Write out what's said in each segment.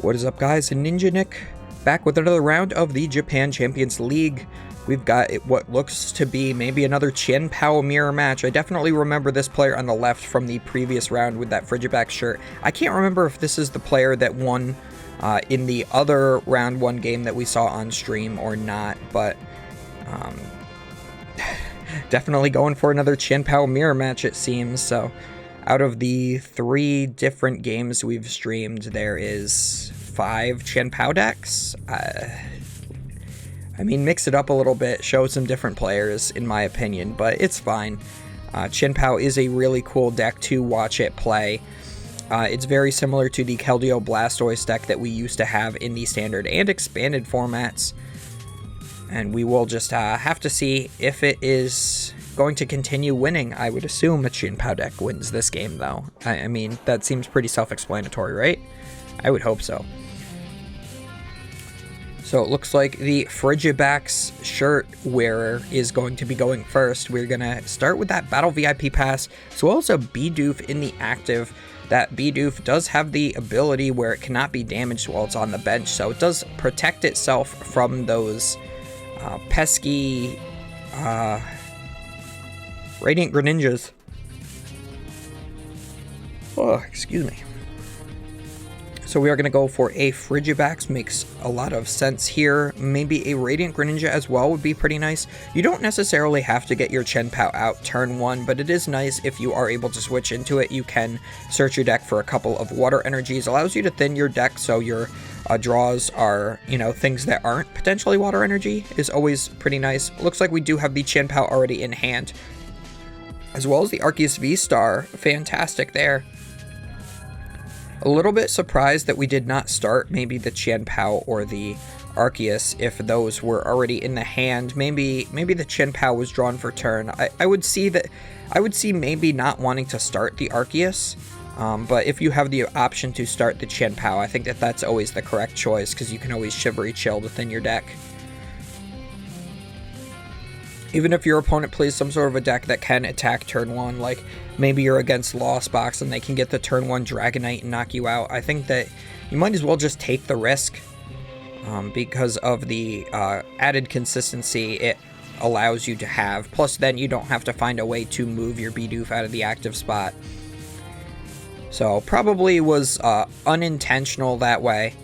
What is up, guys? Ninja Nick back with another round of the Japan Champions League. We've got what looks to be maybe another Chien-Pao mirror match. I definitely remember this player on the left from the previous round with that Frigiback shirt. I can't remember if this is the player that won in the other round 1 game that we saw on stream or not, but definitely going for another Chien-Pao mirror match, it seems. So out of the 3 different games we've streamed, there is 5 Chien-Pao decks. I mean, mix it up a little bit, show some different players, in my opinion, but it's fine. Chien-Pao is a really cool deck to watch it play. It's very similar to the Keldeo Blastoise deck that we used to have in the standard and expanded formats. And we will just have to see if it is going to continue winning. I would assume a Chien-Pao deck wins this game, though. I mean, that seems pretty self-explanatory, right? I would hope so. So it looks like the Frigiback's shirt wearer is going to be going first. We're going to start with that Battle VIP pass, as well as a Bidoof in the active. That Bidoof does have the ability where it cannot be damaged while it's on the bench, so it does protect itself from those pesky Radiant Greninjas. Oh, excuse me. So we are going to go for a Frigiback. Makes a lot of sense here. Maybe a Radiant Greninja as well would be pretty nice. You don't necessarily have to get your Chien-Pao out turn 1, but it is nice if you are able to switch into it. You can search your deck for a couple of water energies. Allows you to thin your deck so your draws are, you know, things that aren't potentially water energy is always pretty nice. Looks like we do have the Chien-Pao already in hand, as well as the Arceus V-Star. Fantastic there. A little bit surprised that we did not start maybe the Chien-Pao or the Arceus if those were already in the hand. Maybe the Chien-Pao was drawn for turn. I would see maybe not wanting to start the Arceus, but if you have the option to start the Chien-Pao, I think that that's always the correct choice, because you can always Shivery Chill to thin your deck. Even if your opponent plays some sort of a deck that can attack turn 1, like maybe you're against Lost Box and they can get the turn 1 Dragonite and knock you out, I think that you might as well just take the risk because of the added consistency it allows you to have. Plus, then you don't have to find a way to move your Bidoof out of the active spot. So probably was unintentional that way.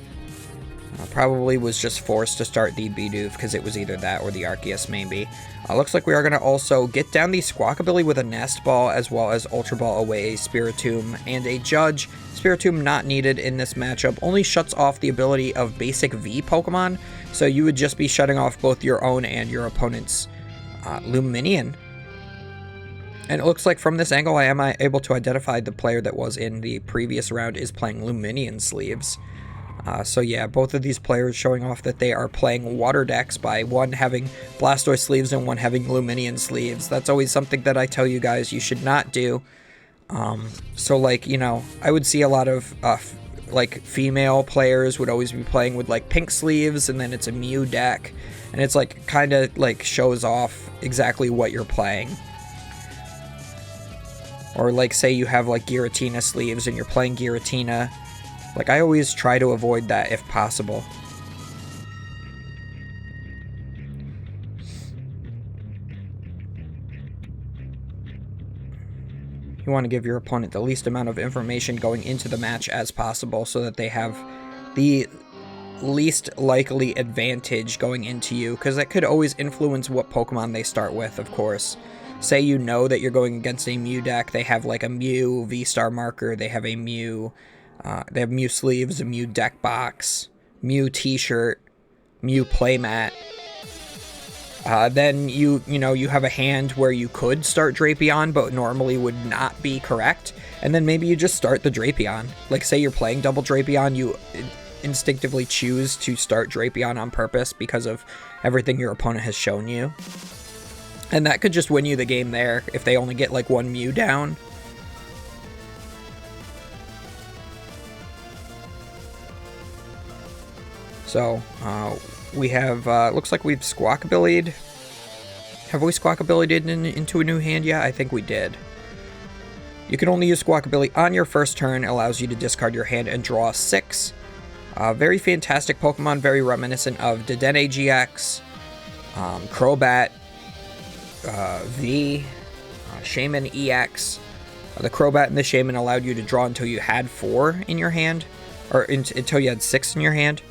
Probably was just forced to start the Bidoof because it was either that or the Arceus maybe. Looks like we are going to also get down the Squawkabilly with a Nest Ball, as well as Ultra Ball away, Spiritomb, and a Judge. Spiritomb not needed in this matchup, only shuts off the ability of basic V Pokemon, so you would just be shutting off both your own and your opponent's Luminion. And it looks like from this angle I am able to identify the player that was in the previous round is playing Luminion sleeves. So yeah, both of these players showing off that they are playing water decks by one having Blastoise sleeves and one having Luminion sleeves. That's always something that I tell you guys you should not do. So like, you know, I would see a lot of like female players would always be playing with like pink sleeves, and then it's a Mew deck, and it's like kind of like shows off exactly what you're playing. Or like say you have like Giratina sleeves and you're playing Giratina. Like, I always try to avoid that if possible. You want to give your opponent the least amount of information going into the match as possible so that they have the least likely advantage going into you, because that could always influence what Pokemon they start with, of course. Say you know that you're going against a Mew deck, they have like a Mew V-Star marker, they have a Mew... they have Mew sleeves, a Mew deck box, Mew t-shirt, Mew playmat. Then you have a hand where you could start Drapion, but normally would not be correct. And then maybe you just start the Drapion. Like say you're playing double Drapion, you instinctively choose to start Drapion on purpose because of everything your opponent has shown you. And that could just win you the game there if they only get like one Mew down. So, we have, looks like we've Squawkabilly'd. Have we Squawkabilly'd into a new hand yet? I think we did. You can only use Squawkabilly on your first turn. It allows you to discard your hand and draw 6. Very fantastic Pokemon, very reminiscent of Dedenne GX, Crobat V, Shaman EX. The Crobat and the Shaman allowed you to draw until you had 4 in your hand, or until you had 6 in your hand.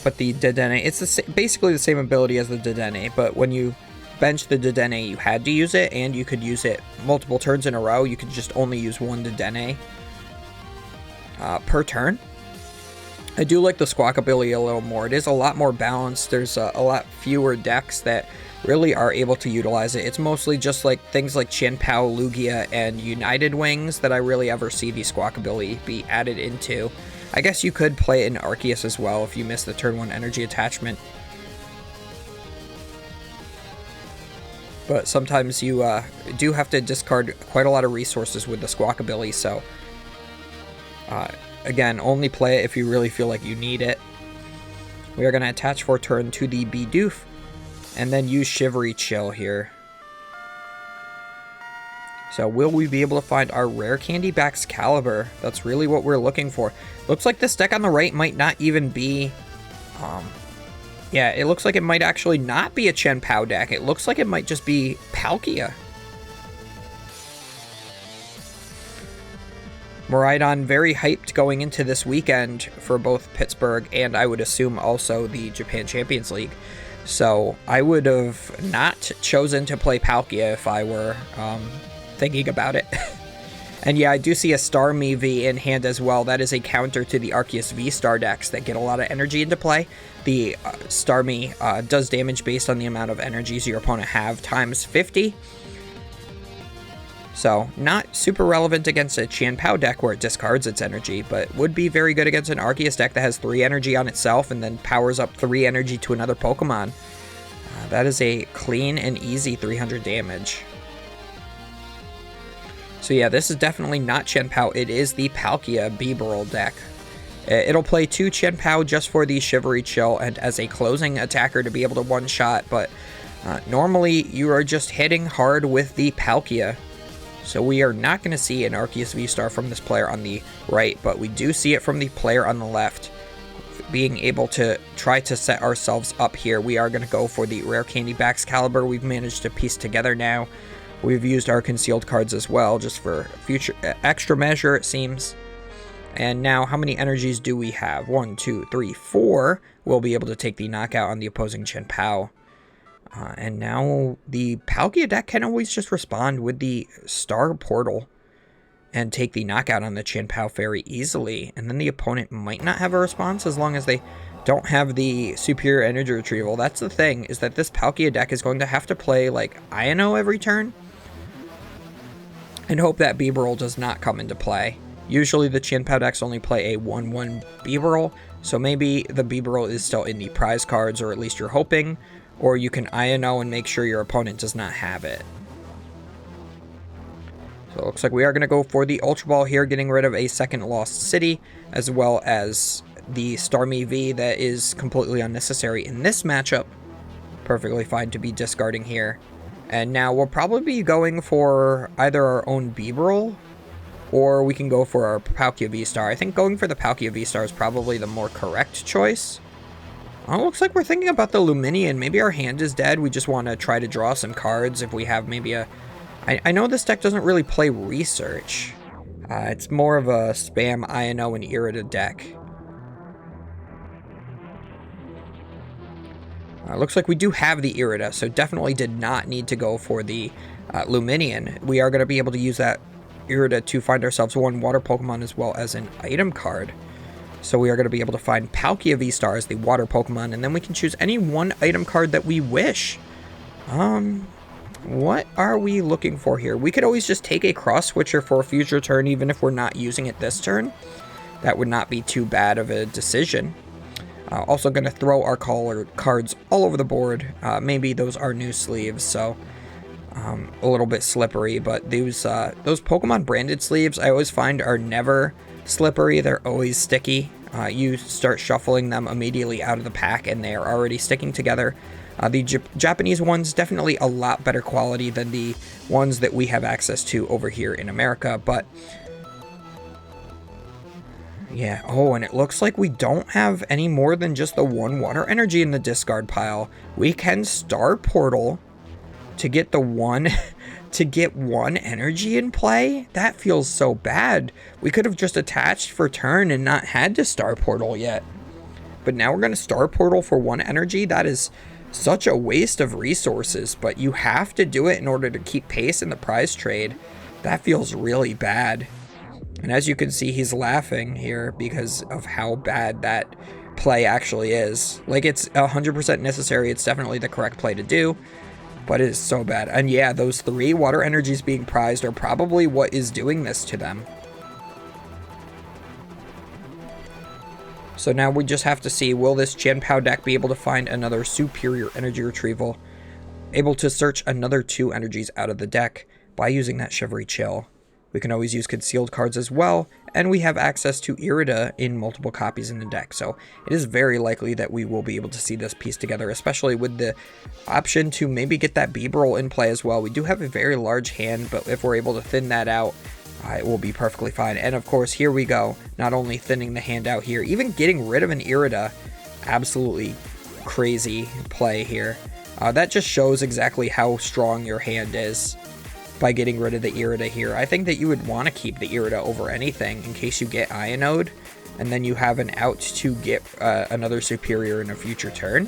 But the Dedenne, it's basically the same ability as the Dedenne, but when you bench the Dedenne, you had to use it, and you could use it multiple turns in a row. You could just only use one Dedenne per turn. I do like the Squawkabilly a little more. It is a lot more balanced. There's a lot fewer decks that really are able to utilize it. It's mostly just like things like Chien-Pao, Lugia, and United Wings that I really ever see the Squawkabilly be added into. I guess you could play an Arceus as well if you miss the turn 1 energy attachment. But sometimes you do have to discard quite a lot of resources with the Squawkabilly, so again, only play it if you really feel like you need it. We are going to attach for turn to the Bidoof, and then use Shivery Chill here. So will we be able to find our rare candy Baxcalibur? That's really what we're looking for. Looks like this deck on the right might not even be... yeah, it looks like it might actually not be a Chien-Pao deck. It looks like it might just be Palkia. Miraidon very hyped going into this weekend for both Pittsburgh and I would assume also the Japan Champions League. So I would have not chosen to play Palkia if I were thinking about it. And yeah, I do see a Starmie V in hand as well. That is a counter to the Arceus V-Star decks that get a lot of energy into play. The Starmie does damage based on the amount of energies your opponent have times 50. So, not super relevant against a Chien-Pao deck where it discards its energy, but would be very good against an Arceus deck that has 3 energy on itself and then powers up 3 energy to another Pokemon. That is a clean and easy 300 damage. So yeah, this is definitely not Chien-Pao. It is the Palkia Bibarel deck. It'll play 2 Chien-Pao just for the Shivery Chill and as a closing attacker to be able to one-shot, but normally you are just hitting hard with the Palkia. So we are not going to see an Arceus V-Star from this player on the right, but we do see it from the player on the left. Being able to try to set ourselves up here, we are going to go for the Rare Candy Baxcalibur. We've managed to piece together now. We've used our concealed cards as well, just for future extra measure, it seems. And now, how many energies do we have? 1, 2, 3, 4. We'll be able to take the knockout on the opposing Chien-Pao. And now the Palkia deck can always just respond with the Star Portal and take the knockout on the Chien-Pao very easily. And then the opponent might not have a response as long as they don't have the superior energy retrieval. That's the thing, is that this Palkia deck is going to have to play like Ino every turn and hope that Bibarel does not come into play. Usually the Chien-Pao decks only play a 1/1 Bibarel, so maybe the Bibarel is still in the prize cards, or at least you're hoping, or you can Ino and make sure your opponent does not have it. So it looks like we are going to go for the Ultra Ball here, getting rid of a second Lost City, as well as the Starmie V that is completely unnecessary in this matchup. Perfectly fine to be discarding here. And now we'll probably be going for either our own Bibarel, or we can go for our Palkia V-Star. I think going for the Palkia V-Star is probably the more correct choice. Oh, looks like we're thinking about the Luminion. Maybe our hand is dead. We just want to try to draw some cards if we have maybe a... I know this deck doesn't really play Research. It's more of a spam Ino and Irida deck. Looks like we do have the Irida, so definitely did not need to go for the Luminion. We are going to be able to use that Irida to find ourselves one water Pokemon as well as an item card. So we are going to be able to find Palkia V-Star as the water Pokemon, and then we can choose any one item card that we wish. What are we looking for here? We could always just take a Cross Switcher for a future turn, even if we're not using it this turn. That would not be too bad of a decision. Also going to throw our colored cards all over the board. Maybe those are new sleeves, so a little bit slippery, but those Pokemon branded sleeves I always find are never slippery. They're always sticky. You start shuffling them immediately out of the pack and they are already sticking together. The Japanese ones definitely a lot better quality than the ones that we have access to over here in America, but Yeah, oh, and it looks like we don't have any more than just the one water energy in the discard pile. We can Star Portal to get the one to get one energy in play. That feels so bad. We could have just attached for turn and not had to Star Portal yet. But now we're going to Star Portal for one energy. That is such a waste of resources, but you have to do it in order to keep pace in the prize trade. That feels really bad. And as you can see, he's laughing here because of how bad that play actually is. Like, it's 100% necessary. It's definitely the correct play to do, but it is so bad. And yeah, those 3 water energies being prized are probably what is doing this to them. So now we just have to see, will this Chien-Pao deck be able to find another superior energy retrieval? Able to search another 2 energies out of the deck by using that Shivery Chill. We can always use concealed cards as well, and we have access to Irida in multiple copies in the deck, so it is very likely that we will be able to see this piece together, especially with the option to maybe get that B-roll in play as well. We do have a very large hand, but if we're able to thin that out, it will be perfectly fine. And of course, here we go, not only thinning the hand out here, even getting rid of an Irida. Absolutely crazy play here. That just shows exactly how strong your hand is by getting rid of the Irida here. I think that you would want to keep the Irida over anything in case you get Ionode, and then you have an out to get another superior in a future turn.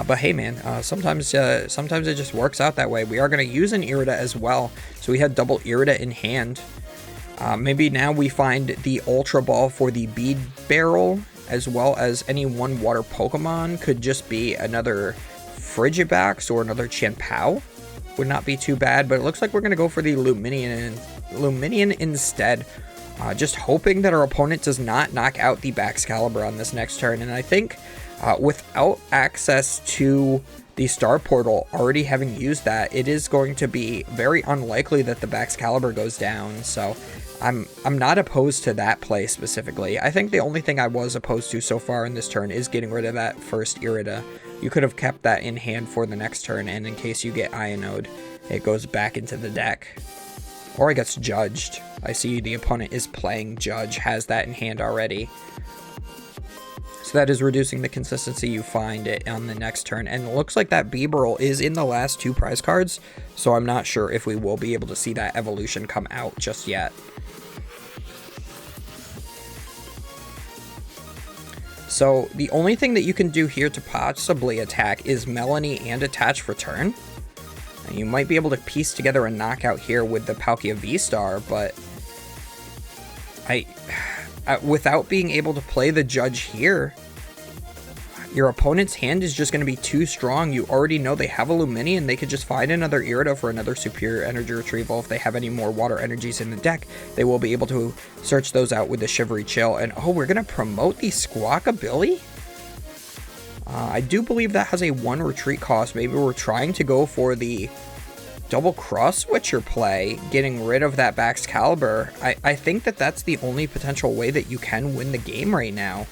But hey man, sometimes it just works out that way. We are going to use an Irida as well, so we had double Irida in hand. Maybe now we find the Ultra Ball for the Bead Barrel, as well as any one water Pokemon. Could just be another Frigibax or another Chien-Pao. Would not be too bad, but it looks like we're going to go for the Luminion instead. Just hoping that our opponent does not knock out the Baxcalibur on this next turn. And I think without access to the Star Portal, already having used that, it is going to be very unlikely that the Baxcalibur goes down. So I'm not opposed to that play specifically. I think the only thing I was opposed to so far in this turn is getting rid of that first Irida. You could have kept that in hand for the next turn, and in case you get Ionode, it goes back into the deck. Or it gets judged. I see the opponent is playing Judge, has that in hand already. So that is reducing the consistency you find it on the next turn. And it looks like that B-Roll is in the last 2 prize cards, so I'm not sure if we will be able to see that evolution come out just yet. So the only thing that you can do here to possibly attack is Melanie and attach for turn. And you might be able to piece together a knockout here with the Palkia V-Star, but without being able to play the Judge here, your opponent's hand is just going to be too strong. You already know they have a Luminion. They could just find another Irida for another superior energy retrieval. If they have any more water energies in the deck, they will be able to search those out with the Shivery Chill. And oh, we're going to promote the Squawkabilly? I do believe that has a 1 retreat cost. Maybe we're trying to go for the double cross switcher play, getting rid of that Baxcalibur. I think that that's the only potential way that you can win the game right now.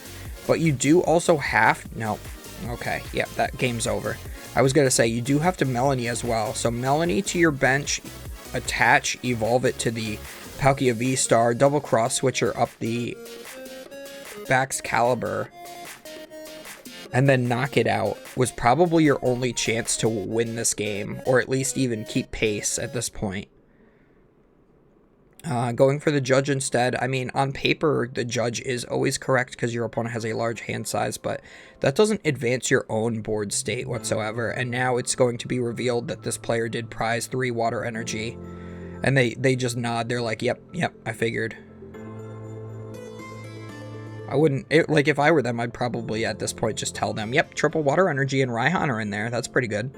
But you do also have... No. Okay. Yep, that game's over. I was going to say, you do have to Melanie as well. So Melanie to your bench, attach, evolve it to the Palkia V-Star, double cross switcher up the Baxcalibur, and then knock it out was probably your only chance to win this game, or at least even keep pace at this point. Going for the Judge instead, I mean, on paper, the Judge is always correct because your opponent has a large hand size, but that doesn't advance your own board state whatsoever, and now it's going to be revealed that this player did prize 3 water energy, and they just nod. They're like, yep, I figured. I wouldn't, like, if I were them, I'd probably at this point just tell them, yep, triple water energy and Raihan are in there. That's pretty good.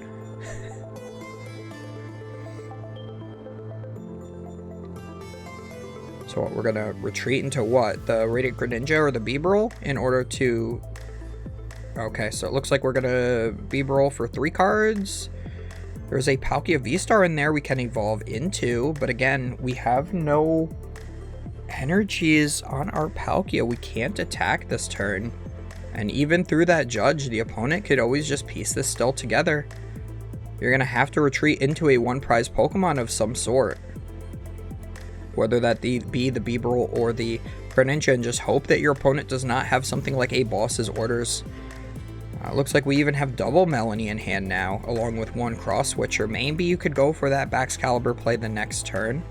So what, we're gonna retreat into what? The Radiant Greninja or the B-Roll in order to... Okay, so it looks like we're gonna B-Roll for 3 cards. There's a Palkia V-Star in there we can evolve into, but again, we have no energies on our Palkia. We can't attack this turn. And even through that Judge, the opponent could always just piece this still together. You're gonna have to retreat into a 1 prize Pokemon of some sort. whether that be the Beeble or the Greninja, and just hope that your opponent does not have something like a Boss's Orders. Looks like we even have double Melanie in hand now, along with one Cross Switcher. Maybe you could go for that Baxcalibur play the next turn.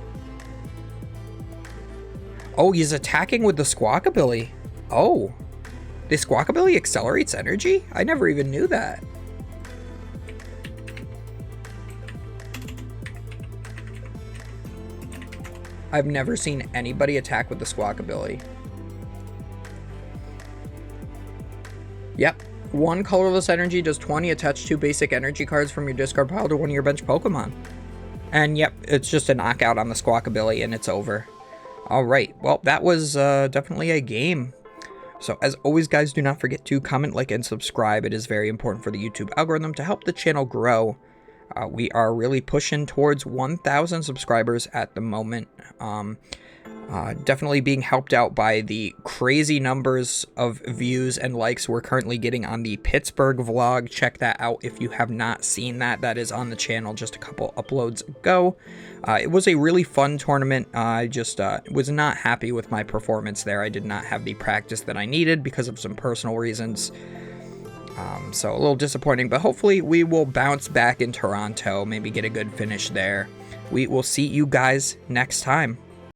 Oh, he's attacking with the Squawkabilly. Oh, the Squawkabilly accelerates energy? I never even knew that. I've never seen anybody attack with the Squawkabilly. Yep. One colorless energy does 20, attach 2 basic energy cards from your discard pile to one of your bench Pokemon. And yep, it's just a knockout on the Squawkabilly and it's over. Alright, well, that was definitely a game. So as always, guys, do not forget to comment, like, and subscribe. It is very important for the YouTube algorithm to help the channel grow. We are really pushing towards 1,000 subscribers at the moment. Definitely being helped out by the crazy numbers of views and likes we're currently getting on the Pittsburgh vlog. Check that out if you have not seen that. That is on the channel just a couple uploads ago. It was a really fun tournament. I just was not happy with my performance there. I did not have the practice that I needed because of some personal reasons. So a little disappointing, but hopefully we will bounce back in Toronto, maybe get a good finish there. We will see you guys next time.